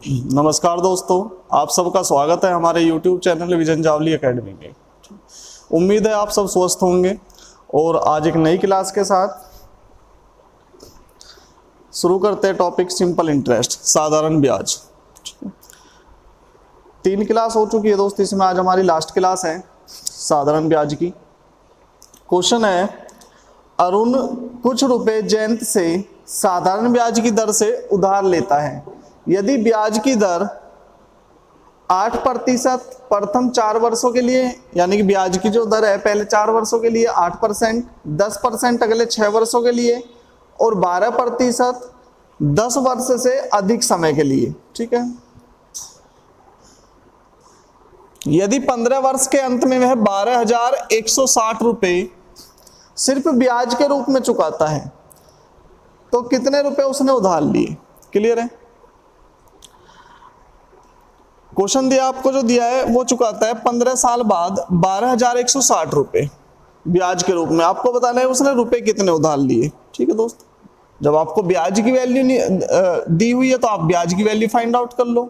नमस्कार दोस्तों, आप सबका स्वागत है हमारे YouTube channel vision Javli academy में। उम्मीद है आप सब स्वस्थ होंगे और आज एक नई क्लास के साथ शुरू करते हैं टॉपिक सिंपल इंटरेस्ट, साधारण ब्याज। 3 क्लास हो चुकी है दोस्त, इसमें आज हमारी लास्ट क्लास है साधारण ब्याज की। क्वेश्चन है, अरुण कुछ रुपए जयंत से साधारण ब्याज की दर से उधार लेता है। यदि ब्याज की दर 8% प्रथम 4 वर्षों के लिए, यानी कि ब्याज की जो दर है पहले 4 वर्षों के लिए 8%, 10% अगले 6 वर्षों के लिए और 12% 10 वर्ष से अधिक समय के लिए, ठीक है। यदि 15 वर्ष के अंत में वह 12,160 रुपए सिर्फ ब्याज के रूप में चुकाता है तो कितने रुपए उसने उधार लिए। क्लियर है। क्वेश्चन दिया आपको, जो दिया है वो चुकाता है 15 साल बाद 12,160 रुपए ब्याज के रूप में। आपको बताना है उसने रुपए कितने उधार लिए। ठीक है दोस्त, जब आपको ब्याज की वैल्यू दी हुई है तो आप ब्याज की वैल्यू फाइंड आउट कर लो।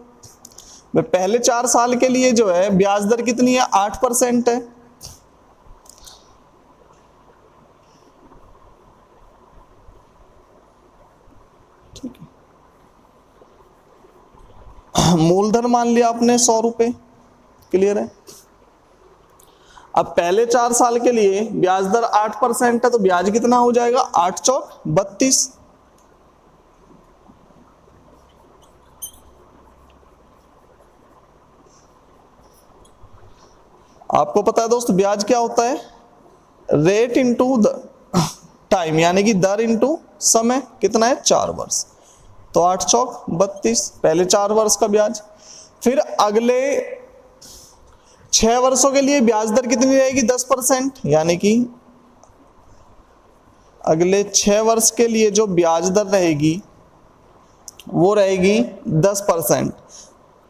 पहले 4 साल के लिए जो है ब्याज दर कितनी है, 8% है। ठीक है, मूलधन मान लिया आपने 100 रुपए। क्लियर है। अब पहले 4 साल के लिए ब्याज दर 8% है तो ब्याज कितना हो जाएगा, 8 चौक 32। आपको पता है दोस्त ब्याज क्या होता है, रेट इंटू द टाइम, यानी कि दर इंटू समय। कितना है, 4 वर्ष, तो 8 चौक 32, पहले 4 वर्ष का ब्याज। फिर अगले 6 वर्षों के लिए ब्याज दर कितनी रहेगी, 10%, यानी कि अगले 6 वर्ष के लिए जो ब्याज दर रहेगी वो रहेगी 10%।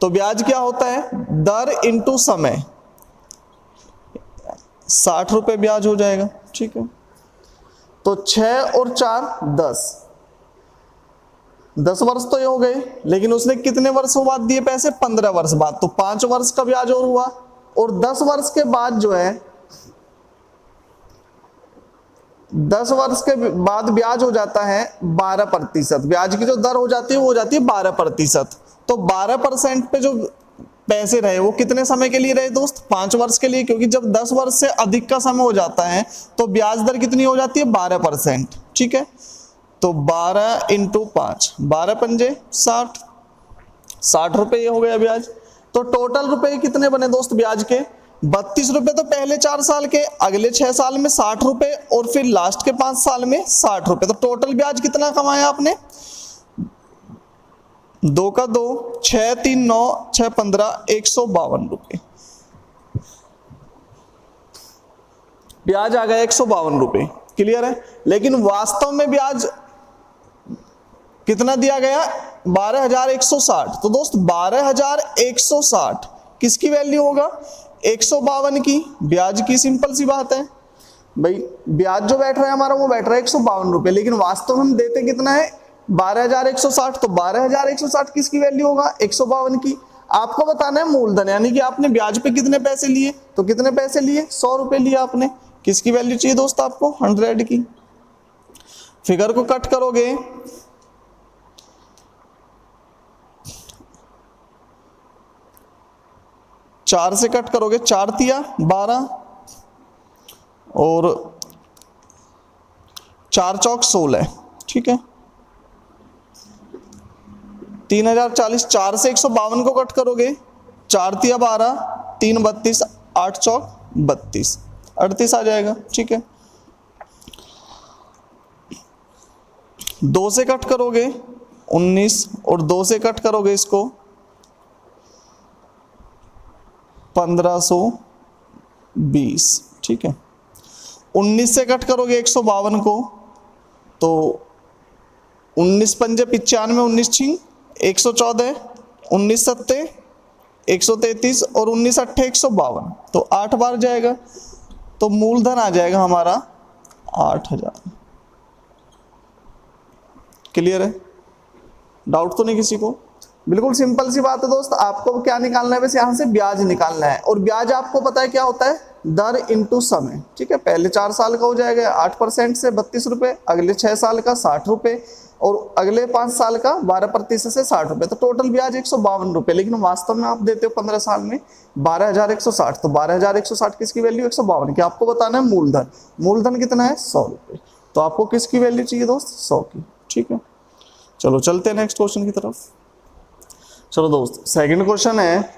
तो ब्याज क्या होता है, दर इंटू समय, 60 रुपए ब्याज हो जाएगा। ठीक है, तो 6 और 4 10 वर्ष तो ये हो गए, लेकिन उसने कितने वर्षों बाद दिए पैसे, 15 वर्ष बाद, तो 5 वर्ष का ब्याज और हुआ। और 10 वर्ष के बाद जो है 10 वर्ष के बाद ब्याज हो जाता है 12%। ब्याज की जो दर हो जाती है वो हो जाती है 12%। तो 12% पे जो पैसे रहे वो कितने समय के लिए रहे दोस्त, 5 वर्ष के लिए, क्योंकि जब 10 वर्ष से अधिक का समय हो जाता है तो ब्याज दर कितनी हो जाती है, 12%। ठीक है, तो 12 इंटू 5, 12 पंजे 60, 60 रुपए ये हो गया ब्याज। तो टोटल रुपए कितने बने दोस्त ब्याज के, 32 रुपए तो पहले 4 साल के, अगले 6 साल में 60 रुपए और फिर लास्ट के 5 साल में 60 रुपए। तो टोटल ब्याज कितना कमाया आपने, 2 का 2, 6 3 9 6 15, 152 रुपए ब्याज आ गया, 152 रुपए। क्लियर है। लेकिन वास्तव में ब्याज कितना दिया गया, 12,160। तो दोस्त 12,160 किसकी वैल्यू होगा, 152 की। ब्याज की सिंपल सी बात है भाई, ब्याज जो बैठ रहा है हमारा वो बैठ रहा है 152 रुपए, लेकिन वास्तव में हम देते कितना है, 12,160। तो 12,160 किसकी वैल्यू होगा, 152 की। आपको बताना है मूलधन, यानी कि आपने ब्याज पे कितने पैसे लिए, तो कितने पैसे लिए, 100 रुपए लिए आपने। किसकी वैल्यू चाहिए दोस्त आपको, 100 की। फिगर को कट करोगे, चार से कट करोगे, 4 तिया 12 और 4 चौक 16। ठीक है, 3040। 4 से 152 को कट करोगे, 4 तिया 12, 3 32, 8 चौक 32, 38 आ जाएगा। ठीक है, 2 से कट करोगे 19 और 2 से कट करोगे इसको 1520। ठीक है, 19 से कट करोगे 152 को तो 19 पंजे 95, 19 छिंग 114, 19 सत्ते 133 और 19 अट्ठे 152, तो 8 बार जाएगा। तो मूलधन आ जाएगा हमारा 8,000। क्लियर है, डाउट तो नहीं किसी को। बिल्कुल सिंपल सी बात है दोस्त, आपको क्या निकालना है, वैसे यहाँ से ब्याज निकालना है, और ब्याज आपको पता है क्या होता है, दर इंटू समय, ठीक है। पहले 4 साल का हो जाएगा 8% से 32 रुपए, अगले 6 साल का 60 रुपए, और अगले 5 साल का 12% से 60 रुपए, तो टोटल ब्याज 152 रुपए। लेकिन वास्तव में आप देते हो 15 साल में 12,160, तो 12,160 किसकी वैल्यू, 152 की। आपको बताना है मूलधन, मूलधन कितना है, 100 रुपए। तो आपको किसकी वैल्यू चाहिए दोस्त, 100 की, ठीक है। चलो चलते हैं नेक्स्ट क्वेश्चन की तरफ। चलो दोस्त, सेकंड क्वेश्चन है,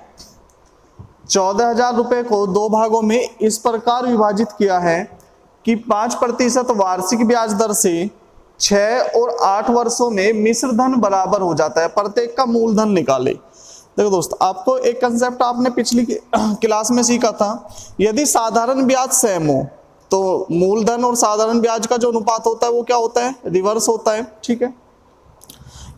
14,000 रुपए को 2 भागों में इस प्रकार विभाजित किया है कि 5% वार्षिक ब्याज दर से 6 और 8 वर्षों में मिश्र धन बराबर हो जाता है, प्रत्येक का मूलधन निकाले। देखो दोस्त, आपको एक कंसेप्ट आपने पिछली क्लास में सीखा था, यदि साधारण ब्याज सेम हो तो मूलधन और साधारण ब्याज का जो अनुपात होता है वो क्या होता है, रिवर्स होता है, ठीक है।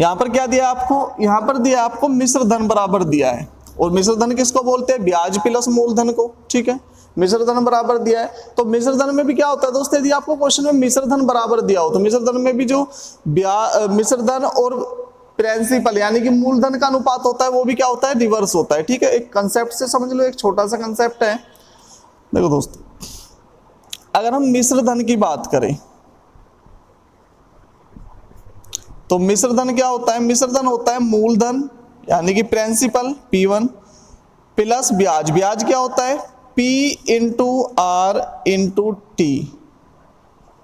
यहाँ पर क्या दिया आपको, यहाँ पर दिया आपको मिश्र धन बराबर दिया है, और मिश्र धन किसको बोलते हैं, ब्याज प्लस मूलधन को, ठीक है। मिश्र धन बराबर दिया है, तो मिश्र धन में भी क्या होता है दोस्त, यदि आपको क्वेश्चन में मिश्र धन बराबर दिया हो तो मिश्र धन में भी जो मिश्र धन और प्रिंसिपल यानी कि मूलधन का अनुपात होता है वो भी क्या होता है, रिवर्स होता है, ठीक है। एक कंसेप्ट से समझ लो, एक छोटा सा कंसेप्ट है। देखो दोस्त, अगर हम मिश्र धन की बात करें तो मिश्र धन क्या होता है, मिश्र धन होता है मूलधन यानी कि प्रिंसिपल P1 प्लस ब्याज, ब्याज क्या होता है, P into R into T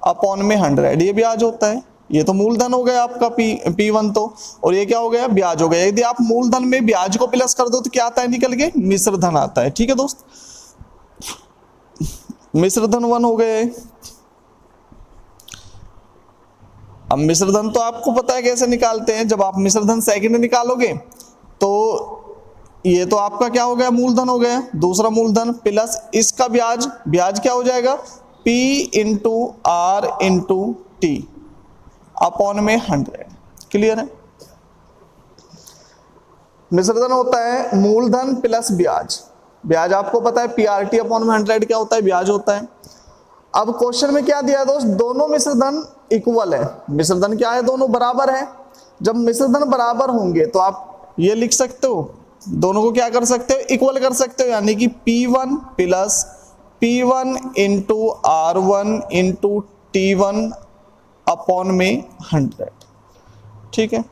upon में 100, ये ब्याज होता है। ये तो मूलधन हो गया आपका P1 तो, और ये क्या हो गया, ब्याज हो गया। यदि आप मूलधन में ब्याज को प्लस कर दो तो क्या आता है निकल के, मिश्र धन आता है, ठीक है दोस्त। मिश्र धन 1 हो गए। अब मिश्र धन तो आपको पता है कैसे निकालते हैं, जब आप मिश्र धन सेकंड निकालोगे तो ये तो आपका क्या हो गया, मूलधन हो गया, दूसरा मूलधन प्लस इसका ब्याज, ब्याज क्या हो जाएगा, P into R into T upon में 100, क्लियर है। मिश्र धन होता है मूलधन प्लस ब्याज, ब्याज आपको पता है PRT अपॉन में 100 क्या होता है, ब्याज होता है। अब क्वेश्चन में क्या दिया है दोस्त, दोनों मिश्र धन इक्वल है, मिश्र धन क्या है, दोनों बराबर है। जब मिश्र धन बराबर होंगे तो आप ये लिख सकते हो, दोनों को क्या कर सकते हो, इक्वल कर सकते हो, यानी कि P1 plus P1 into R1 into T1 upon में 100, ठीक है।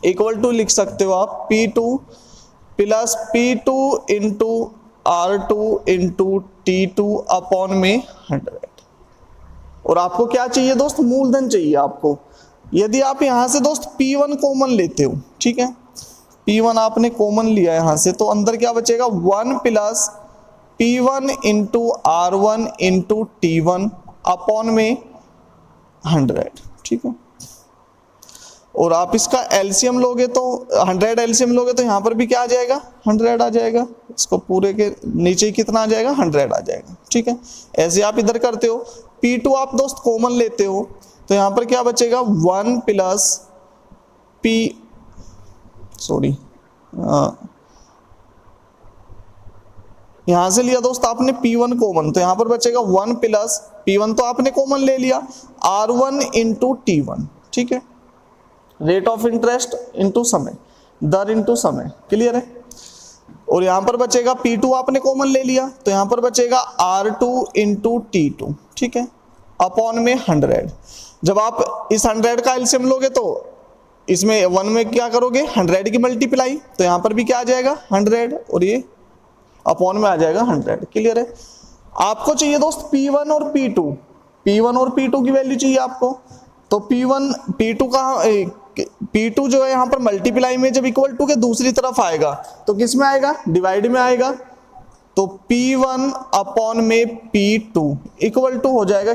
इक्वल टू लिख सकते हो आप P2 plus P2 into R2 into T2 upon में 100। और आपको क्या चाहिए दोस्त, मूलधन चाहिए आपको। यदि आप यहां से दोस्त P1 कॉमन लेते हो, ठीक है, P1 आपने कॉमन लिया यहां से, तो अंदर क्या बचेगा, 1 plus P1 into R1 into T1 upon में 100, ठीक है। और आप इसका एलसीएम लोगे तो 100 एलसीएम लोगे तो यहाँ पर भी क्या आ जाएगा, 100 आ जाएगा। इसको पूरे के नीचे कितना आ जाएगा, 100 आ जाएगा, ठीक है। ऐसे आप इधर करते हो, P2 आप दोस्त कॉमन लेते हो तो यहाँ पर क्या बचेगा, 1 प्लस यहां से लिया दोस्त आपने P1 कॉमन, तो यहाँ पर बचेगा 1 प्लस P1 तो आपने कॉमन ले लिया, R1 इंटू T1, ठीक है। रेट ऑफ इंटरेस्ट इंटू समय, दर इंटू समय, क्लियर है। और यहां पर बचेगा P2 आपने कॉमन ले लिया तो यहां पर बचेगा R2 इंटू T2, ठीक है, अपॉन में 100। जब आप इस 100 का एलसीएम लोगे तो इसमें 1 में क्या करोगे, 100 की मल्टीप्लाई, तो यहां पर भी क्या आ जाएगा, 100, और ये अपॉन में आ जाएगा 100, क्लियर है। आपको चाहिए दोस्त P1 और P2, P1 और P2 की वैल्यू चाहिए आपको, तो P1 P2 का P2 जो है यहाँ पर मल्टीप्लाई में जब इक्वल टू के दूसरी तरफ आएगा तो किस में आएगा, डिवाइड में आएगा, तो P1 अपॉन में P2 इक्वल टू हो जाएगा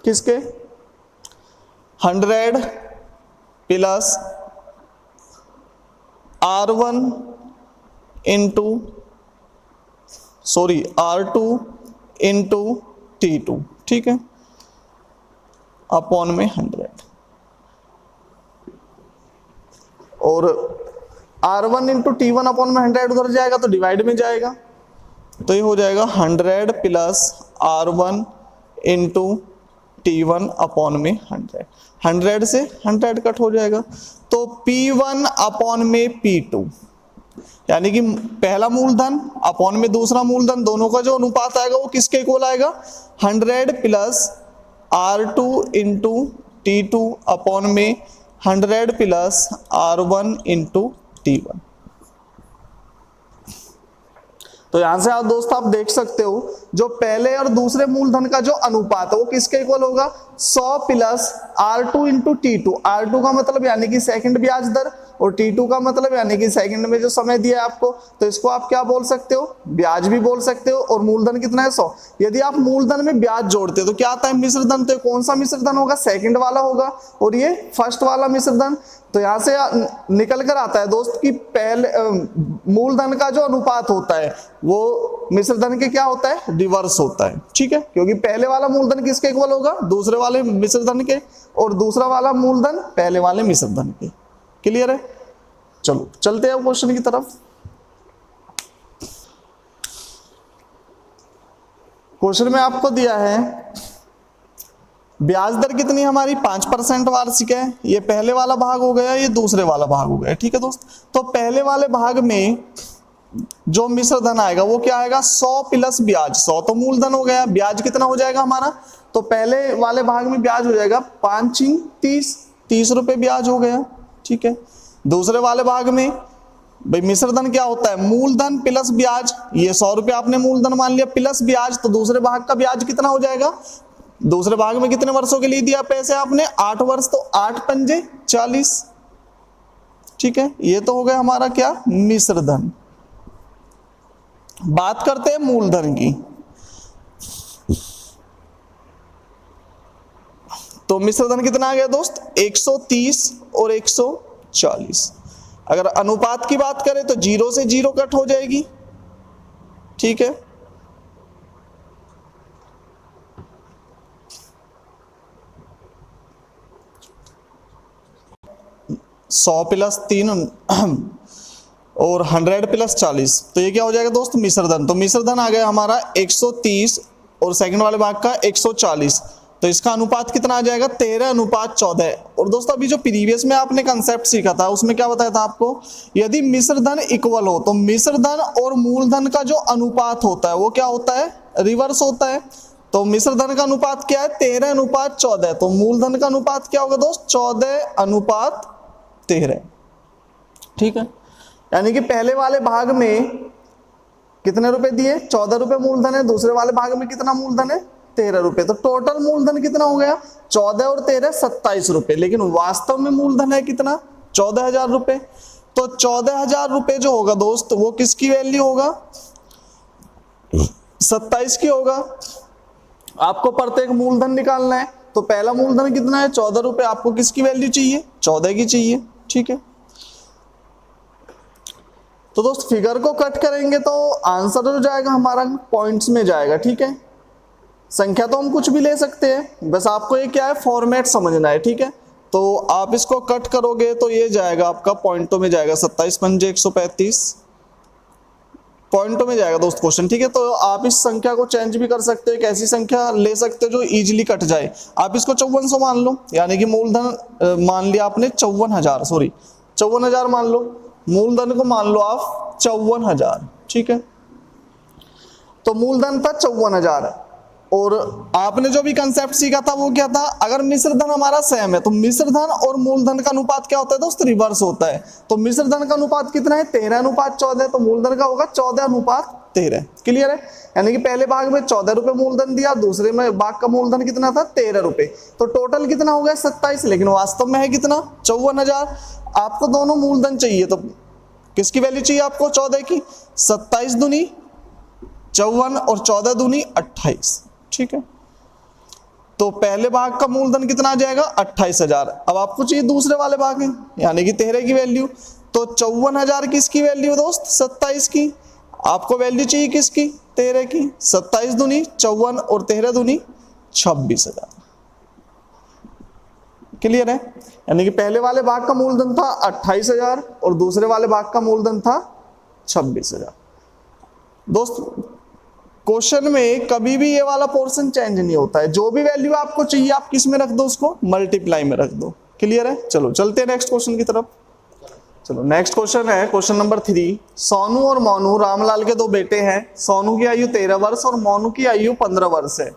किसके, 100 plus R1 into R2 into T2, ठीक है, अपॉन में 100। और R1 इंटू T1 अपॉन में 100 उधर जाएगा तो डिवाइड में जाएगा, तो ये हो जाएगा 100 plus R1 into T1 upon में 100, 100 से 100 कट हो जाएगा, तो P1 अपॉन में P2, यानी कि पहला मूलधन अपॉन में दूसरा मूलधन, दोनों का जो अनुपात आएगा वो किसके इक्वल आएगा, 100 plus R2 into T2 upon में 100 प्लस R1 इंटू T1। तो यहां से आप दोस्त आप देख सकते हो जो पहले और दूसरे मूलधन का जो अनुपात है वो किसके इक्वल होगा, 100 plus R2 into T2। R2 का मतलब यानी कि सेकंड ब्याज दर, और T2 का मतलब यानी कि सेकंड में जो समय दिया है आपको, तो इसको आप क्या बोल सकते हो, ब्याज भी बोल सकते हो। और मूलधन कितना है, 100। यदि आप मूलधन में ब्याज जोड़ते हो तो क्या आता है, मिश्रधन। तो कौन सा मिश्रधन होगा, सेकंड वाला होगा, और ये फर्स्ट वाला मिश्रधन। तो यहां से निकल कर आता है दोस्त कि पहले मूलधन का जो अनुपात होता है वो मिश्रधन के क्या होता है, रिवर्स होता है, ठीक है। क्योंकि पहले वाला मूलधन किसके इक्वल होगा, दूसरे वाले मिश्रधन के, और दूसरा वाला मूलधन पहले वाले मिश्रधन के। क्लियर है। चलो चलते हैं क्वेश्चन की तरफ। क्वेश्चन में आपको दिया है ब्याज दर कितनी हमारी 5% वार्षिक है। ये पहले वाला भाग हो गया, ये दूसरे वाला भाग हो गया, ठीक है दोस्त। तो पहले वाले भाग में जो मिश्रधन आएगा वो क्या आएगा, 100 प्लस ब्याज। 100 तो मूलधन हो गया, ब्याज कितना हो जाएगा हमारा, तो पहले वाले भाग में ब्याज हो जाएगा 5 30 रुपए ब्याज हो गया, ठीक है। दूसरे वाले भाग में भाई मिश्रधन क्या होता है, मूलधन प्लस ब्याज। ये 100 रुपए आपने मूलधन मान लिया प्लस ब्याज, तो दूसरे भाग का ब्याज कितना हो जाएगा, दूसरे भाग में कितने वर्षों के लिए दिया पैसे आपने, 8 वर्ष, तो 8 पंजे 40, ठीक है। ये तो हो गया हमारा क्या, मिश्रधन। बात करते हैं मूलधन की। तो मिश्रधन कितना आ गया दोस्त, 130 और 140। अगर अनुपात की बात करें तो 0 से 0 कट हो जाएगी, ठीक है। सौ प्लस 3 और 100 प्लस 40, तो ये क्या हो जाएगा दोस्त, मिश्रधन। तो मिश्रधन आ गया हमारा 130 और सेकंड वाले भाग का 140, तो इसका अनुपात कितना आ जाएगा, 13:14। और दोस्तों अभी जो प्रीवियस में आपने कंसेप्ट सीखा था उसमें क्या बताया था आपको, यदि मिश्रधन इक्वल हो तो मिश्रधन और मूलधन का जो अनुपात होता है वो क्या होता है, रिवर्स होता है। तो मिश्रधन का अनुपात क्या है, 13:14। तो मूलधन का अनुपात क्या होगा दोस्त, 14:13, ठीक है। यानी कि पहले वाले भाग में कितने रुपए दिए, 14 रुपए मूलधन है, दूसरे वाले भाग में कितना मूलधन है, 13 रुपए। तो टोटल मूलधन कितना हो गया, 14 और 13 27 रुपए, लेकिन वास्तव में मूलधन है कितना, 14,000 रुपए। तो 14,000 रुपए जो होगा दोस्त वो किसकी वैल्यू होगा, 27 की होगा। आपको प्रत्येक मूलधन निकालना है, तो पहला मूलधन कितना है, 14 रुपए। आपको किसकी वैल्यू चाहिए, 14 की चाहिए, ठीक है। तो दोस्त फिगर को कट करेंगे तो आंसर हो जाएगा हमारा पॉइंट्स में जाएगा, ठीक है। संख्या तो हम कुछ भी ले सकते हैं, बस आपको ये क्या है, फॉर्मेट समझना है, ठीक है। तो आप इसको कट करोगे तो ये जाएगा आपका पॉइंटों में जाएगा, 27 पंजे 135 पॉइंटों में जाएगा दोस्त क्वेश्चन, ठीक है। तो आप इस संख्या को चेंज भी कर सकते हो, एक ऐसी संख्या ले सकते हो जो इजीली कट जाए। आप इसको 5400 मान लो, यानी कि मूलधन मान लिया आपने 54,000 मान लो, मूलधन को मान लो आप 54,000, ठीक है। तो मूलधन था 54,000, और आपने जो भी कंसेप्ट सीखा था वो क्या था, अगर मिश्रधन हमारा सेम है तो मिश्रधन और मूलधन का अनुपात क्या होता है दोस्त, रिवर्स होता है। तो मिश्रधन का अनुपात कितना है, 13:14, तो मूलधन का होगा 14:13। क्लियर है। यानी कि पहले भाग में 14 रुपए मूलधन दिया, दूसरे में भाग का मूलधन कितना था, 13 रुपए। तो टोटल कितना हो गया, 27, लेकिन वास्तव में है कितना, 54,000। आपको दोनों मूलधन चाहिए, तो किसकी वैल्यू चाहिए आपको, 14 की। 27 दूनी 54 और 14 दूनी 28, ठीक है। तो पहले भाग का मूलधन कितना आ जाएगा, 28,000। अब आपको चाहिए दूसरे वाले भाग में, यानी कि 13 की वैल्यू। तो 54,000 किसकी वैल्यू दोस्त, 27 की। आपको वैल्यू चाहिए किसकी, 13 की। 27 दूनी 54 और 13 दूनी 26,000। क्लियर है। यानी कि पहले वाले भाग का मूलधन था 28,000 और दूसरे वाले भाग का मूलधन था 26,000। दोस्त क्वेश्चन में कभी भी ये वाला पोर्शन चेंज नहीं होता है, जो भी वैल्यू आपको चाहिए आप किस में रख दो, उसको मल्टीप्लाई में रख दो। क्लियर है? चलो चलते हैं नेक्स्ट क्वेश्चन की तरफ। चलो नेक्स्ट क्वेश्चन है क्वेश्चन नंबर 3। सोनू और मोनू रामलाल के दो बेटे हैं। सोनू की आयु 13 वर्ष और मोनू की आयु 15 वर्ष है।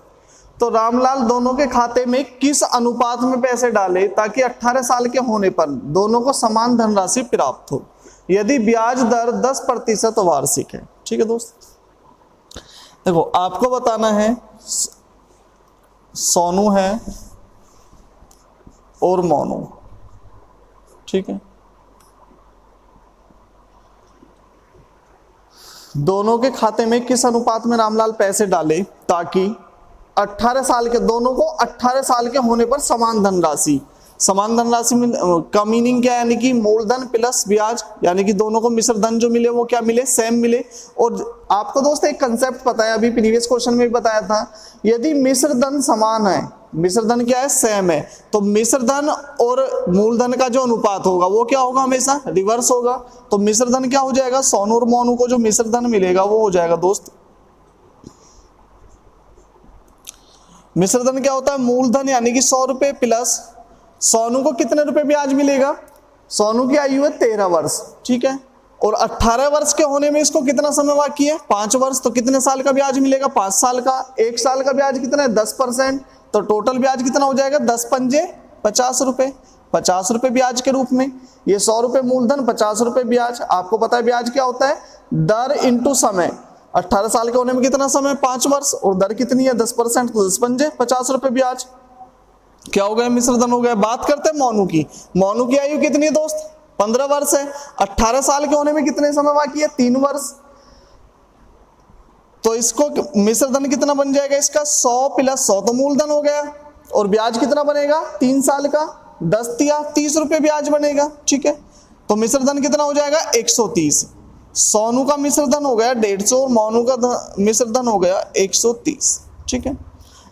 तो रामलाल दोनों के खाते में किस अनुपात में पैसे डाले ताकि 18 साल के होने पर दोनों को समान धनराशि प्राप्त हो, यदि ब्याज दर 10% वार्षिक है। ठीक है दोस्त, देखो आपको बताना है सोनू है और मोनू, ठीक है, दोनों के खाते में किस अनुपात में रामलाल पैसे डाले ताकि 18 साल के, दोनों को 18 साल के होने पर समान धनराशि, समान धनराशि में का मीनिंग क्या है, यानी कि मूलधन प्लस ब्याज, यानी कि दोनों को मिश्र धन जो मिले वो क्या मिले, सेम मिले। और आपको दोस्त एक कंसेप्ट पता है, अभी प्रीवियस क्वेश्चन में भी बताया था, यदि मिश्र धन समान है, मिश्र धन क्या है, सेम है, तो मिश्र धन और मूलधन का जो अनुपात होगा वो क्या होगा, हमेशा रिवर्स होगा। तो मिश्र धन क्या हो जाएगा, सोनू और मोनू को जो मिश्र धन मिलेगा वो हो जाएगा दोस्त, मिश्र धन क्या होता है, मूलधन यानी कि 100 रुपए प्लस सोनू को कितने रुपए ब्याज मिलेगा, सोनू की आयु है 13 वर्ष, ठीक है, और 18 वर्ष के होने में इसको कितना समय बाकी है, 5 वर्ष, तो कितने साल का ब्याज मिलेगा, 5 साल का। 1 साल का ब्याज कितना है, 10%, तो टोटल ब्याज कितना हो जाएगा, 10 पंजे 50 रुपए, 50 रुपए ब्याज के रूप में। ये 100 रुपए मूलधन, 50 रुपए ब्याज। आपको पता है ब्याज क्या होता है, दर इंटू समय। 18 साल के होने में कितना समय, 5 वर्ष, और दर कितनी है 10%, तो 10 पंजे 50 रुपए ब्याज। क्या हो गया, मिश्र धन हो गया। बात करते हैं मोनू की। मोनू की आयु कितनी है दोस्त, 15 वर्ष है। 18 साल के होने में कितने समय बाकी है, 3 वर्ष, तो इसको मिश्र धन कितना बन जाएगा इसका, 100 प्लस 100 तो मूलधन हो गया, और ब्याज कितना बनेगा 3 साल का, 10 या 30 रुपए ब्याज बनेगा, ठीक है। तो मिश्र धन कितना हो जाएगा 130। सोनू का मिश्र धन हो गया 150 और मोनू का मिश्र धन हो गया 130, ठीक है।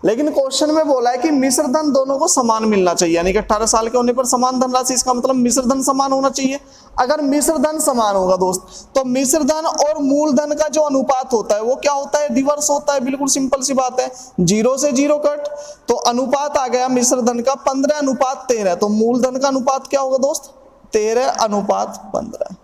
लेकिन क्वेश्चन में बोला है कि मिश्र धन दोनों को समान मिलना चाहिए, यानी कि 18 साल के होने पर समान धनराशि, इसका मतलब मिश्र धन समान होना चाहिए। अगर मिश्र धन समान होगा दोस्त, तो मिश्र धन और मूलधन का जो अनुपात होता है वो क्या होता है, रिवर्स होता है। बिल्कुल सिंपल सी बात है, 0 से 0 कट, तो अनुपात आ गया मिश्र धन का 15:13, तो मूलधन का अनुपात क्या होगा दोस्त, 13:15,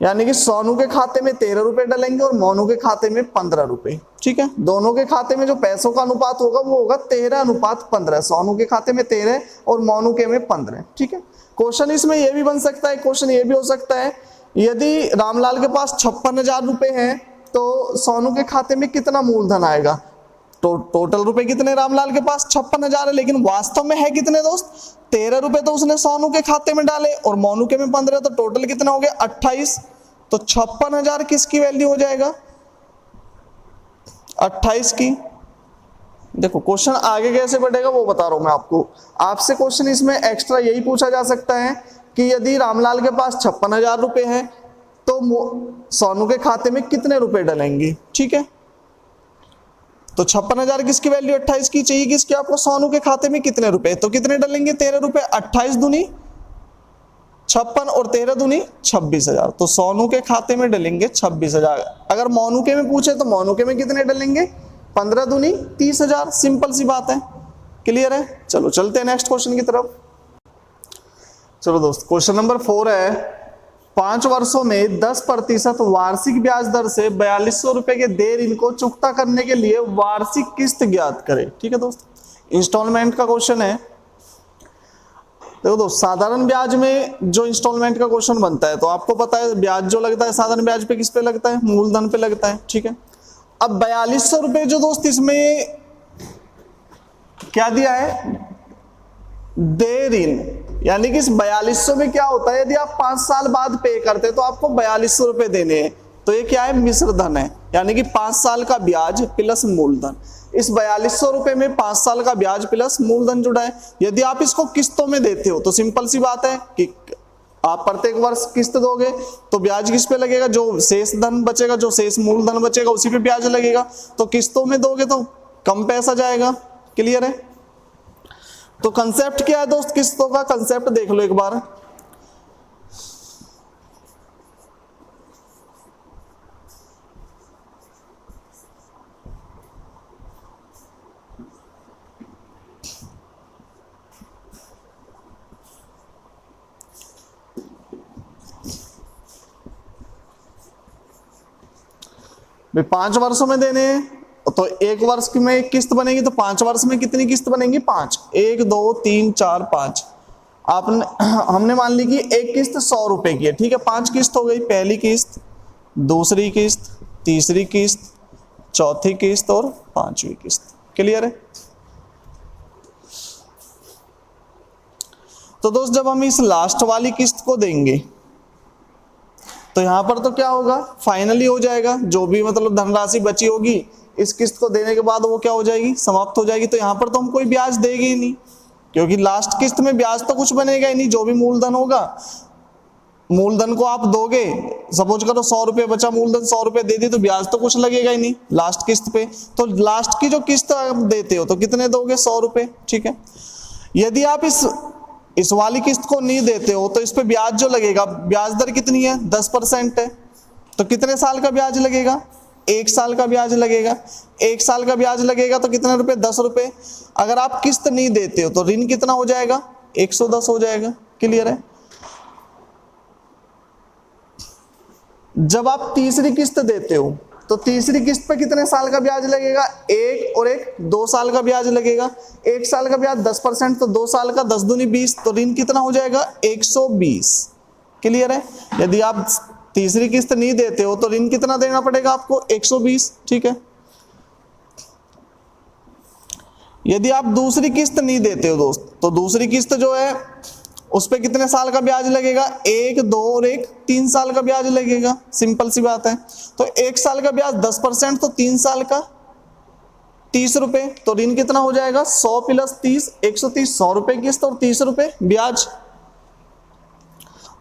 यानी कि सोनू के खाते में 13 रुपए डलेंगे और मोनू के खाते में 15 रुपए, ठीक है। दोनों के खाते में जो पैसों का अनुपात होगा वो होगा 13:15, सोनू के खाते में 13 और मोनू के में 15, ठीक है। क्वेश्चन इसमें यह भी बन सकता है, क्वेश्चन ये भी हो सकता है, यदि रामलाल के पास 56,000 रुपए हैं तो सोनू के खाते में कितना मूलधन आएगा। टोटल रुपए कितने रामलाल के पास 56,000 है, लेकिन वास्तव में है कितने दोस्त, 13 रुपए तो उसने सोनू के खाते में डाले और मोनू के में 15, तो टोटल कितना हो गया 28। तो 56,000 किसकी वैल्यू हो जाएगा, 28 की। देखो क्वेश्चन आगे कैसे बढ़ेगा वो बता रहा हूं मैं आपको। आपसे क्वेश्चन इसमें एक्स्ट्रा यही पूछा जा सकता है कि यदि रामलाल के पास 56,000 रुपए हैं तो सोनू के खाते में कितने रुपए डलेंगे, ठीक है। तो 56,000 किसकी वैल्यू 28 की चाहिए, किसकी आपको, सोनू के खाते में कितने रुपए, तो कितने डलेंगे 13 रुपए, 28 दूनी 56 और 13 दूनी 26,000, तो सोनू के खाते में डलेंगे 26,000। अगर मोनू के में पूछे तो मोनू के में कितने डलेंगे, 15 दूनी 30,000। सिंपल सी बात है, क्लियर है। चलो चलते हैं नेक्स्ट क्वेश्चन की तरफ। चलो दोस्त क्वेश्चन नंबर 4 है, 5 वर्षों में 10% वार्षिक ब्याज दर से 4200 रुपए के देय ऋण को चुकता करने के लिए वार्षिक किस्त ज्ञात करें, ठीक है दोस्त। इंस्टॉलमेंट का क्वेश्चन है। देखो दोस्त साधारण ब्याज में जो इंस्टॉलमेंट का क्वेश्चन बनता है तो आपको पता है ब्याज जो लगता है साधारण ब्याज पे किस पे लगता है, मूलधन पे लगता है, ठीक है। अब 4200 रुपए जो दोस्त इसमें क्या दिया है, देय ऋण, यानी कि इस 4200 में क्या होता है, यदि आप 5 साल बाद पे करते तो आपको 4200 रुपए देने हैं, तो ये क्या है, मिश्र धन है, यानी कि 5 साल का ब्याज प्लस मूलधन। इस 4200 रुपए में 5 साल का ब्याज प्लस मूलधन जुड़ा है। यदि आप इसको किस्तों में देते हो तो सिंपल सी बात है कि आप प्रत्येक वर्ष किस्त दोगे तो ब्याज किस पे लगेगा, जो शेष धन बचेगा, जो शेष मूलधन बचेगा उसी पे ब्याज लगेगा। तो किस्तों में दोगे तो कम पैसा जाएगा, क्लियर है। तो कंसेप्ट क्या है दोस्त, किस्तों का कंसेप्ट देख लो एक बार। भाई 5 वर्षों में देने हैं, तो एक वर्ष की में एक किस्त बनेगी, तो 5 वर्ष में कितनी किस्त बनेगी? 5। 1 2 3 4 5। आपने हमने मान ली कि एक किस्त 100 रुपए की है, ठीक है। 5 किस्त हो गई, पहली किस्त, दूसरी किस्त, तीसरी किस्त, चौथी किस्त और 5वीं किस्त। क्लियर है? तो दोस्त जब हम इस लास्ट वाली किस्त को देंगे तो यहां पर तो क्या होगा, फाइनली हो जाएगा, जो भी मतलब धनराशि बची होगी इस किस्त को देने के बाद वो क्या हो जाएगी, समाप्त हो जाएगी। तो यहां पर तो हम कोई ब्याज देंगे ही नहीं, क्योंकि लास्ट किस्त में ब्याज तो कुछ बनेगा ही नहीं। जो भी मूलधन होगा, मूलधन को आप दोगे, सपोज करो 100 रुपए बचा, मूलधन 100 रुपए दे दी, तो ब्याज तो कुछ लगेगा ही नहीं लास्ट किस्त पे। तो लास्ट की जो किस्त आप देते हो तो कितने दोगे? 100 रुपए, ठीक है। यदि आप इस वाली किस्त को नहीं देते हो तो इस पे ब्याज जो लगेगा, ब्याज दर कितनी है? 10% है। तो कितने साल का ब्याज लगेगा? 1 साल का ब्याज लगेगा। 1 साल का ब्याज लगेगा तो कितने रुपए? 10 रुपए। अगर आप किस्त नहीं देते हो तो ऋण कितना हो जाएगा? 110 हो जाएगा। क्लियर है? जब आप तीसरी किस्त देते हो तो तीसरी किस्त पे कितने साल का ब्याज लगेगा? 1 और 1 2 साल का ब्याज लगेगा। 1 साल का ब्याज 10%, तो 2 साल का 10 दूनी 20, तो ऋण कितना हो जाएगा? 120। क्लियर है? यदि आप तीसरी किस्त नहीं देते हो तो ऋण कितना देना पड़ेगा आपको? 120, ठीक है। यदि आप दूसरी किस्त नहीं देते हो दोस्त, तो दूसरी किस्त जो है उस पे कितने साल का ब्याज लगेगा? 1 2 और 1 3 साल का ब्याज लगेगा। सिंपल सी बात है। तो 1 साल का ब्याज 10%, तो 3 साल का 30 रुपए, तो ऋण कितना हो जाएगा? 100 + 30 130, 100 रुपए किस्त और 30 रुपए ब्याज।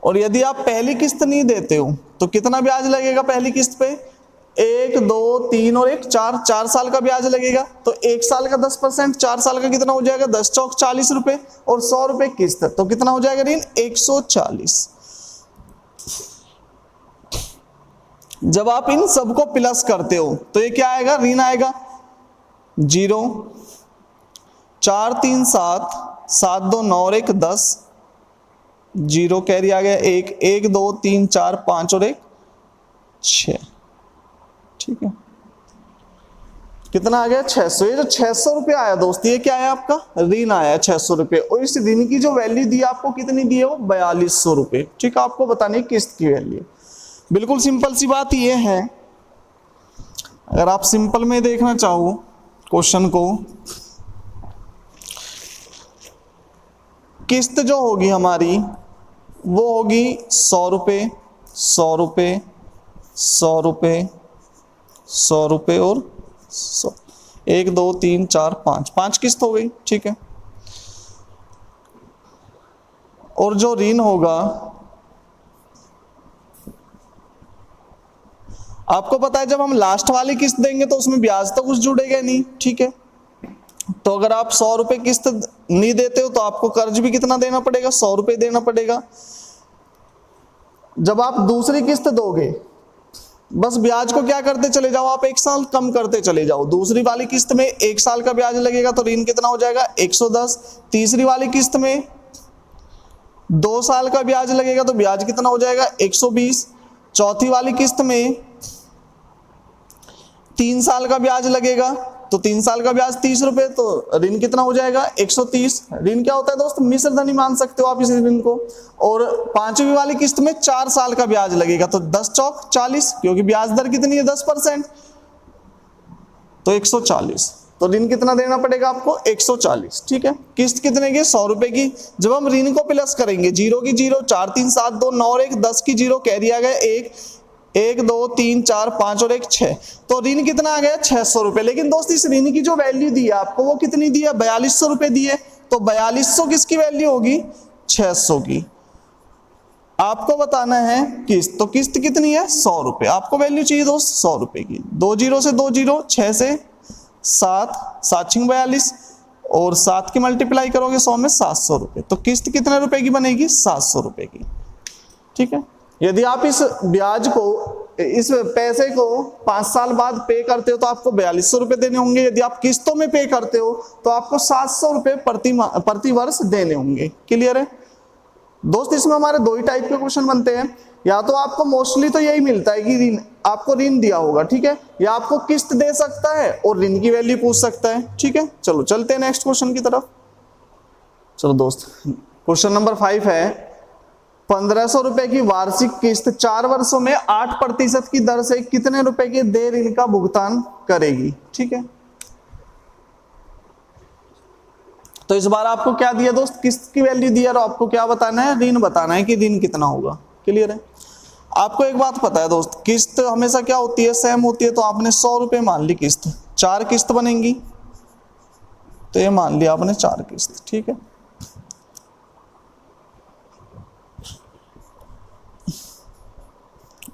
और यदि आप पहली किस्त नहीं देते हो तो कितना ब्याज लगेगा पहली किस्त पे? 1 2 3 और 1 4 साल का ब्याज लगेगा। तो 1 साल का 10%, 4 साल का कितना हो जाएगा? 10 चौक 40 रुपए और 100 रुपए किस्त, तो कितना हो जाएगा ऋण? 140। जब आप इन सबको प्लस करते हो तो ये क्या आएगा? ऋण आएगा 0 4 3 7 7 2 9 और 1 10, 0 कैरी आ गया, 1 1 2 3 4 5 और 1 6, ठीक है। कितना आ गया? 600। ये जो 600 रुपये आया दोस्त, ये क्या है? आपका ऋण आया 600 रुपये। और इस ऋण की जो वैल्यू दी आपको कितनी दी है? वो 4200 रुपये, ठीक है। आपको बतानी किस्त की वैल्यू। बिल्कुल सिंपल सी बात ये है। अगर आप सिंपल में देखना चाहो क्वेश्चन को, किस्त जो होगी हमारी वो होगी 100 रुपये 100 रुपये 100 रुपये 100 रुपये और 100, 1 2 3 4 5 किस्त हो गई, ठीक है। और जो ऋण होगा, आपको पता है जब हम लास्ट वाली किस्त देंगे तो उसमें ब्याज तो कुछ जुड़ेगा नहीं, ठीक है। तो अगर आप 100 रुपए किस्त नहीं देते हो तो आपको कर्ज भी कितना देना पड़ेगा? 100 रुपए देना पड़ेगा। जब आप दूसरी किस्त दोगे, बस ब्याज को क्या करते चले जाओ आप? 1 साल कम करते चले जाओ। दूसरी वाली किस्त में 1 साल का ब्याज लगेगा तो ऋण कितना हो जाएगा? 110। तीसरी वाली किस्त में 2 साल का ब्याज लगेगा तो ब्याज कितना हो जाएगा? 120। चौथी वाली किस्त में 3 साल का ब्याज लगेगा तो 3 साल का ब्याज 30 रुपए, तो ऋण कितना हो जाएगा? 130। ऋण क्या होता है दोस्त? मिश्र धन ही मान सकते हो आप इस ऋण को। और 5वीं वाली किस्त में 4 साल का ब्याज लगेगा तो 10 चौक 40, क्योंकि ब्याज दर कितनी है? 10%, तो 140। तो ऋण कितना देना पड़ेगा आपको? 140, ठीक है। किस्त कितने की? 100 रुपए की। जब हम ऋण को प्लस करेंगे, 0 की 0 4 3 7 2 9 और 1 10 की 0 कैरी आ गया 1 1 2 3 4 5 और 1 6, तो ऋण कितना आ गया? 600 रुपए। लेकिन दोस्त इस ऋण की जो वैल्यू दी है आपको वो कितनी दी है? 4200 रुपए दी है। तो 4200 किसकी वैल्यू होगी? 600 की। आपको बताना है किस्त, तो किस्त कितनी है? 100 रुपए। आपको वैल्यू चाहिए दोस्त 100 रुपए की। 2 0 से 2 0, 6 से 7 7 6 42 और 7 की मल्टीप्लाई करोगे 100 में 700 रुपए। तो किस्त कितने रुपए की बनेगी? 700 रुपए की, ठीक है। यदि आप इस ब्याज को, इस पैसे को 5 साल बाद पे करते हो तो आपको 4200 रुपए देने होंगे। यदि आप किस्तों में पे करते हो तो आपको 700 रुपए प्रति वर्ष देने होंगे। क्लियर है दोस्त? इसमें हमारे 2 ही टाइप के क्वेश्चन बनते हैं। या तो आपको मोस्टली तो यही मिलता है कि आपको ऋण दिया होगा, ठीक है, या आपको किस्त दे सकता है और ऋण की वैल्यू पूछ सकता है, ठीक है। चलो चलते हैं नेक्स्ट क्वेश्चन की तरफ। चलो दोस्त, क्वेश्चन नंबर 5 है 1500 रुपए की वार्षिक किस्त 4 वर्षों में 8% की दर से कितने रुपए के देय ऋण का भुगतान करेगी, ठीक है। तो इस बार आपको क्या दिया दोस्त, किस्त की वैल्यू दिया और आपको क्या बताना है, ऋण बताना है कि ऋण कितना होगा। क्लियर है। आपको एक बात पता है दोस्त, किस्त हमेशा क्या होती है, सेम होती है। तो आपने 100 रुपए मान ली किस्त, 4 किस्त बनेंगी, तो ये मान लिया आपने 4 किस्त, ठीक है।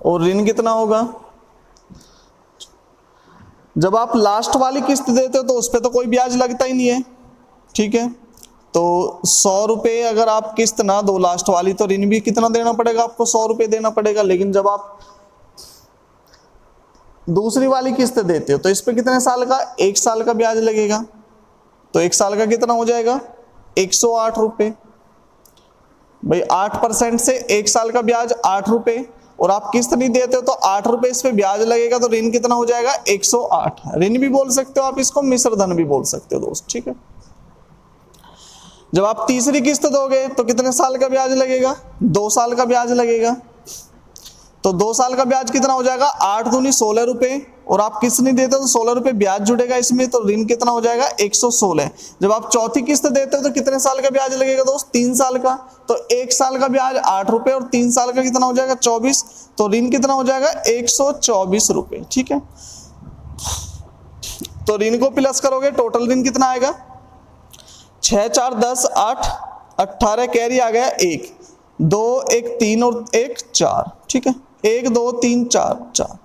और ऋण कितना होगा, जब आप लास्ट वाली किस्त देते हो तो उस पर तो कोई ब्याज लगता ही नहीं है, ठीक है। तो 100 रुपए अगर आप किस्त ना दो लास्ट वाली, तो ऋण भी कितना देना पड़ेगा आपको, 100 रुपए देना पड़ेगा। लेकिन जब आप दूसरी वाली किस्त देते हो तो इस पे कितने साल का, 1 साल का ब्याज लगेगा। तो 1 साल का कितना हो जाएगा, 108 रुपए। भाई 8% से 1 साल का ब्याज 8 रुपए, और आप किस्त नहीं देते हो तो 8 रुपए इस पे ब्याज लगेगा। तो ऋण कितना हो जाएगा, 108। ऋण भी बोल सकते हो आप इसको, मिश्र धन भी बोल सकते हो दोस्त, ठीक है। जब आप तीसरी किस्त दोगे तो कितने साल का ब्याज लगेगा, 2 साल का ब्याज लगेगा। तो 2 साल का ब्याज कितना हो जाएगा, 8 दूनी 16 रुपए, और आप किस्त नहीं देते तो 16 रुपए ब्याज जुड़ेगा इसमें, तो ऋण कितना हो जाएगा, 116। जब आप चौथी किस्त देते हो तो कितने साल का ब्याज लगेगा दोस्त, 3 साल का। तो 1 साल का ब्याज 8 रुपए और 3 साल का कितना हो जाएगा, 24। तो ऋण कितना हो जाएगा, 124 रुपए, ठीक है। तो ऋण को प्लस करोगे, टोटल ऋण कितना आएगा, 6 4 10 8 18, कैरी आ गया 1 2 1 3 और 1 4, ठीक है। 1 2 3 4 4,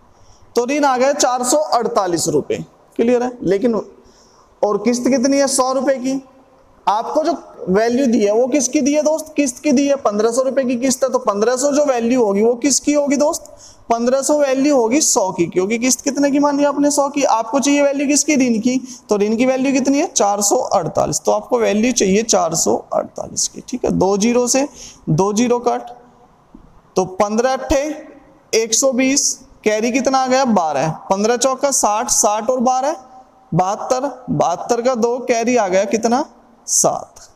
तो ऋण आ गया 448 रुपए। क्लियर है। लेकिन और किस्त कितनी है, 100 रुपए की। आपको जो वैल्यू दी है वो किसकी दी है दोस्त, किस्त की दी है। 1500 रुपए की किस्त है, तो 1500 जो वैल्यू होगी वो किसकी होगी दोस्त, 1500 वैल्यू होगी 100 की, क्योंकि किस्त कितने की मानी आपने, 100 की। आपको चाहिए वैल्यू किसकी, ऋण की। तो ऋण की वैल्यू कितनी है, 448। तो आपको वैल्यू चाहिए 448 की, ठीक है। 2 जीरो से 2 जीरो कट, तो 15 अट्ठे 120, कैरी कितना आ गया, 12। 15 चौका 60, 60 और 12 72, 72 का 2, कैरी आ गया कितना, 7।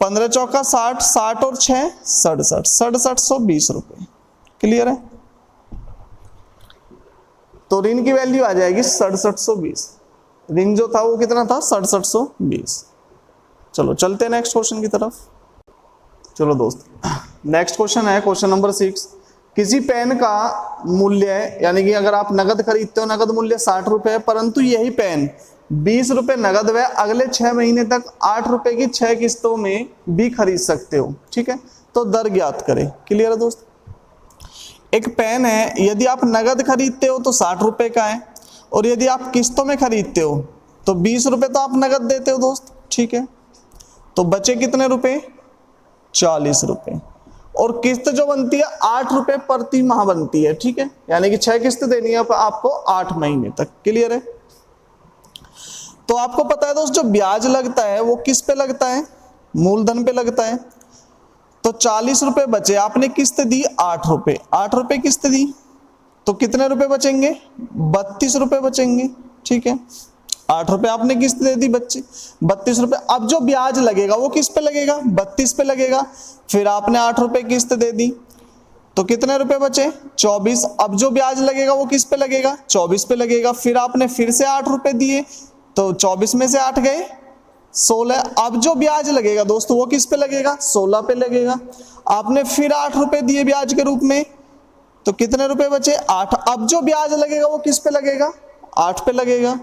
15 चौका 60, 60 और 6 67, 6720 रुपए। क्लियर है। तो ऋण की वैल्यू आ जाएगी 6720। ऋण जो था वो कितना था, 6720। चलो चलते हैं नेक्स्ट क्वेश्चन की तरफ। चलो दोस्त, नेक्स्ट क्वेश्चन है क्वेश्चन नंबर 6। किसी पेन का मूल्य, यानी कि अगर आप नगद खरीदते हो, नगद मूल्य 60 रुपए है, परंतु यही पेन 20 रुपए नगद व अगले 6 महीने तक 8 रुपए की 6 किस्तों में भी खरीद सकते हो, ठीक है। तो दर ज्ञात करें। क्लियर है दोस्त। एक पेन है, यदि आप नगद खरीदते हो तो 60 रुपए का है, और यदि आप किस्तों में खरीदते हो तो 20 रुपए तो आप नगद देते हो दोस्त, ठीक है। तो बचे कितने रुपए, 40 रुपए। और किस्त जो बनती है 8 रुपए प्रति माह बनती है, ठीक है। यानी कि 6 किस्त देनी है आपको 8 महीने तक। क्लियर है। तो आपको पता है दोस्त, जो ब्याज लगता है वो किस पे लगता है, मूलधन पे लगता है। तो 40 रुपए बचे, आपने किस्त दी 8 रुपए, 8 रुपए किस्त दी, तो कितने रुपए बचेंगे, 32 रुपए बचेंगे, ठीक है। 8 रुपए आपने किस्त दे दी, बच्चे 32 रुपए। अब जो ब्याज लगेगा वो किस पे लगेगा, 32 पे लगेगा। फिर आपने 8 रुपए किस्त दे दी, तो कितने रुपए बचे, 24। अब जो ब्याज लगेगा वो किस पे लगेगा, 24 पे लगेगा। फिर आपने फिर से 8 रुपए दिए, तो 24 में से 8 गए 16। अब जो ब्याज लगेगा दोस्तों वो किस पे लगेगा, 16 पे लगेगा। आपने फिर 8 रुपए दिए ब्याज के रूप में, तो कितने रुपए बचे, 8। अब जो ब्याज लगेगा वो किस पे लगेगा, 8 पे लगेगा।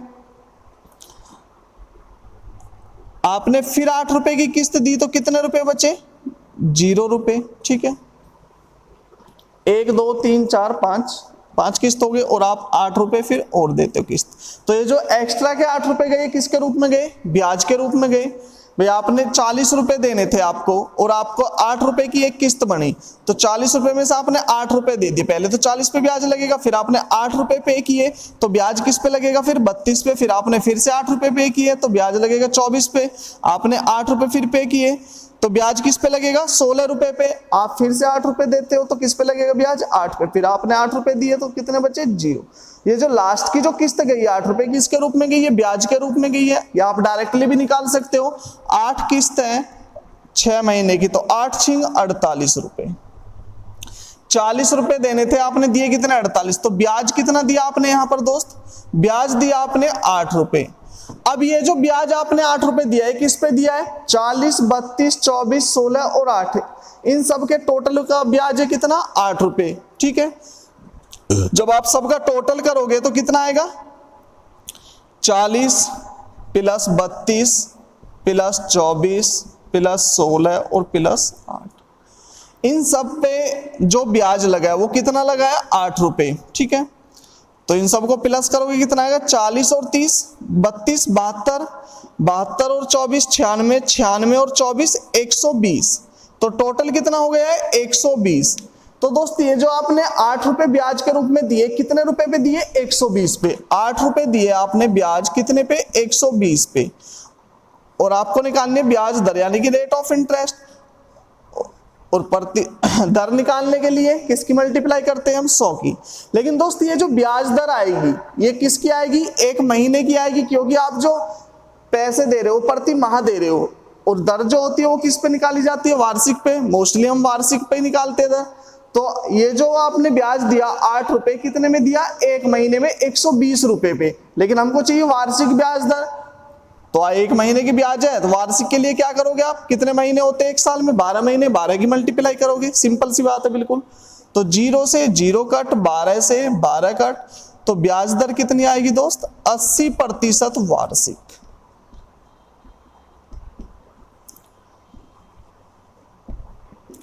आपने फिर 8 रुपए की किस्त दी, तो कितने रुपए बचे, 0 रुपए, ठीक है। 1 2 3 4 5 किस्त हो गए, और आप 8 रुपए फिर और देते हो किस्त। तो ये जो एक्स्ट्रा के 8 रुपए गए किसके रूप में गए, ब्याज के रूप में गए। भाई आपने 40 रुपए देने थे आपको, और आपको 8 रुपए की एक किस्त बनी, तो 40 रुपए में से आपने 8 रुपए दे दिए। पहले तो 40 पे ब्याज लगेगा, फिर आपने 8 रुपए पे किए, तो ब्याज किस पे लगेगा, फिर 32 पे। फिर आपने फिर से 8 रुपए पे किए, तो ब्याज लगेगा 24 पे। आपने 8 रुपए फिर पे किए, तो ब्याज किस पे लगेगा? 16 रुपए पे। आप फिर से 8 रुपए देते हो तो किस पे लगेगा ब्याज? 8 पे। फिर आपने 8 रुपए दिए तो कितने बचे? 0। ये जो लास्ट की जो किस्त गई है 8 रुपए की, इसके रूप में गई है, ब्याज के रूप में गई है, या आप डायरेक्टली भी निकाल सकते हो। 8 किस्त है 6 महीने की, तो 8 छिंग 48 रुपए। 40 रुपए देने थे, आपने दिए कितने? 48। तो ब्याज कितना दिया आपने यहाँ पर दोस्त? ब्याज दिया आपने 8 रुपए। अब ये जो ब्याज आपने 8 रुपए दिया है किस पे दिया है? 40, 32, 24, 16 और 8, इन सब के टोटल का ब्याज है कितना? 8 रुपए। ठीक है, जब आप सबका टोटल करोगे तो कितना आएगा? 40 प्लस 32 प्लस 24 प्लस 16 और प्लस 8, इन सब पे जो ब्याज लगा है वो कितना लगा है? 8 रुपए। ठीक है, तो इन सबको प्लस करोगे कितना आएगा? 40 और 30, 32, 72, 72 और 24, 96, 96 और 24, 120। तो टोटल कितना हो गया है? 120। तो दोस्त ये जो आपने 8 रुपए ब्याज के रूप में दिए, कितने रुपए पे दिए? 120 पे। 8 रुपए दिए आपने ब्याज कितने पे? 120 पे। और आपको निकालने ब्याज दर यानी कि रेट ऑफ इंटरेस्ट, और प्रति दर निकालने के लिए किसकी मल्टीप्लाई करते हैं हम? 100 की। लेकिन दोस्त ये जो ब्याज दर आएगी ये किसकी आएगी? 1 महीने की आएगी, क्योंकि आप जो पैसे दे रहे हो प्रति माह दे रहे हो, और दर जो होती है वो किस पे निकाली जाती है? वार्षिक पे। मोस्टली हम वार्षिक पे निकालते थे। तो ये जो आपने ब्याज दिया 8 रुपए, कितने में दिया? 1 महीने में 120 रुपए पे। लेकिन हमको चाहिए वार्षिक ब्याज दर, तो 1 महीने की ब्याज है तो वार्षिक के लिए क्या करोगे आप? कितने महीने होते हैं एक साल में? 12 महीने, 12 की मल्टीप्लाई करोगे। सिंपल सी बात है बिल्कुल। तो 0 से 0 कट, 12 से 12 कट, तो ब्याज दर कितनी आएगी दोस्त? 80% वार्षिक।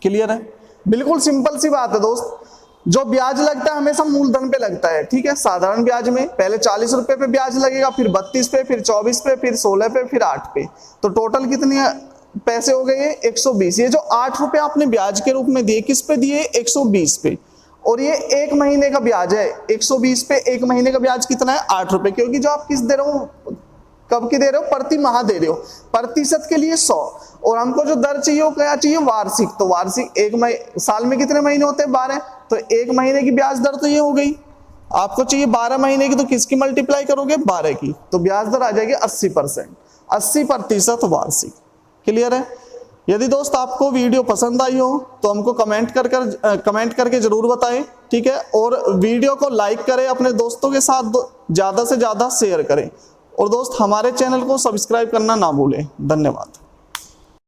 क्लियर है? बिल्कुल सिंपल सी बात है दोस्त। जो ब्याज लगता है हमेशा मूलधन पे लगता है। ठीक है, साधारण ब्याज में पहले 40 रुपए पे ब्याज लगेगा, फिर 32 पे, फिर 24 पे, फिर 16 पे, फिर 8 पे। तो टोटल कितने पैसे हो गए? 120। ये जो 8 रुपए आपने ब्याज के रूप में दिए किस पे दिए? 120 पे। और ये 1 महीने का ब्याज है। 120 पे 1 महीने का ब्याज कितना है? 8 रुपए। क्योंकि जो आप किस्त दे रहे हो कब की दे रहे हो? प्रति माह दे रहे हो। प्रतिशत के लिए 100, और हमको जो दर चाहिए वो क्या चाहिए? वार्षिक। तो वार्षिक 1 साल में कितने महीने होते हैं? 12। तो 1 महीने की ब्याज दर तो ये हो गई। आपको चाहिए 12 महीने की, तो किसकी मल्टीप्लाई करोगे? 12 की। तो ब्याज दर आ जाएगी 80%, 80% वार्षिक। क्लियर है? यदि दोस्त आपको वीडियो पसंद आई हो तो हमको कमेंट करके जरूर बताएं। ठीक है, और वीडियो को लाइक करें, अपने दोस्तों के साथ ज्यादा से ज्यादा शेयर करें, और दोस्त हमारे चैनल को सब्सक्राइब करना ना भूलें। धन्यवाद।